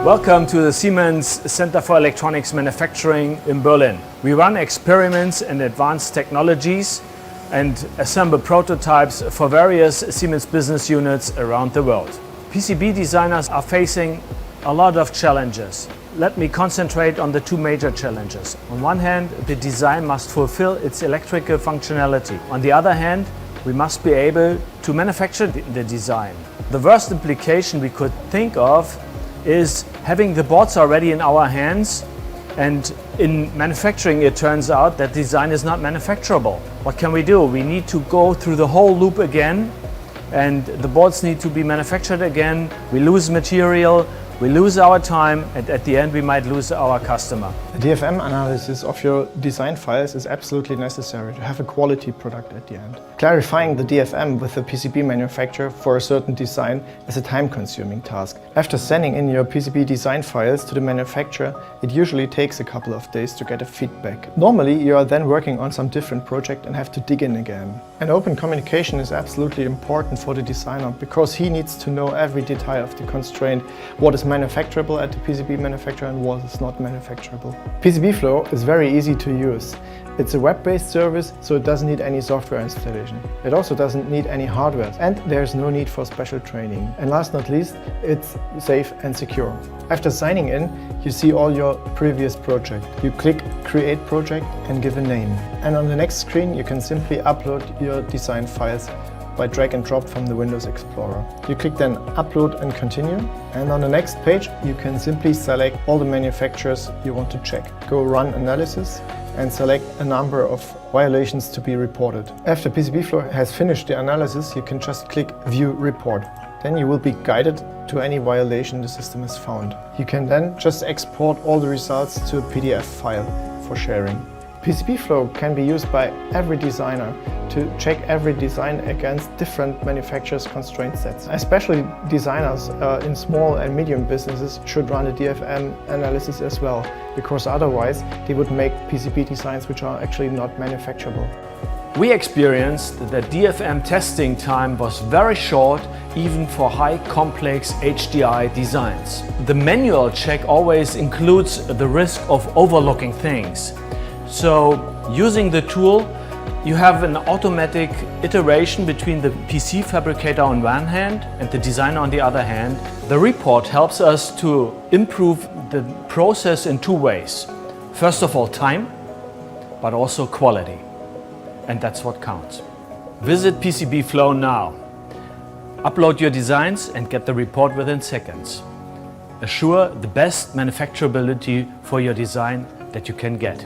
Welcome to the Siemens Center for Electronics Manufacturing in Berlin. We run experiments in advanced technologies and assemble prototypes for various Siemens business units around the world. PCB designers are facing a lot of challenges. Let me concentrate on the two major challenges. On one hand, the design must fulfill its electrical functionality. On the other hand, we must be able to manufacture the design. The worst implication we could think of is having the boards already in our hands, and in manufacturing it turns out that design is not manufacturable. What can we do? We need to go through the whole loop again, and the boards need to be manufactured again. We lose material, we lose our time, and at the end we might lose our customer. A DFM analysis of your design files is absolutely necessary to have a quality product at the end. Clarifying the DFM with the PCB manufacturer for a certain design is a time-consuming task. After sending in your PCB design files to the manufacturer, it usually takes a couple of days to get a feedback. Normally, you are then working on some different project and have to dig in again. An open communication is absolutely important for the designer because he needs to know every detail of the constraint, what is manufacturable at the PCB manufacturer and what is not manufacturable. PCB Flow is very easy to use. It's a web-based service, so it doesn't need any software installation. It also doesn't need any hardware, and there's no need for special training. And last not least, it's safe and secure. After signing in, you see all your previous projects. You click Create Project and give a name. And on the next screen, you can simply upload your design files by drag and drop from the Windows Explorer. You click then Upload and Continue, and on the next page you can simply select all the manufacturers you want to check. Go Run Analysis and select a number of violations to be reported. After PCB Flow has finished the analysis, you can just click View Report. Then you will be guided to any violation the system has found. You can then just export all the results to a PDF file for sharing. PCB Flow can be used by every designer to check every design against different manufacturers' constraint sets. Especially designers in small and medium businesses should run a DFM analysis as well, because otherwise they would make PCB designs which are actually not manufacturable. We experienced that DFM testing time was very short, even for high complex HDI designs. The manual check always includes the risk of overlooking things. So, using the tool, you have an automatic iteration between the PC fabricator on one hand and the designer on the other hand. The report helps us to improve the process in two ways. First of all, time, but also quality. And that's what counts. Visit PCB Flow now. Upload your designs and get the report within seconds. Assure the best manufacturability for your design that you can get.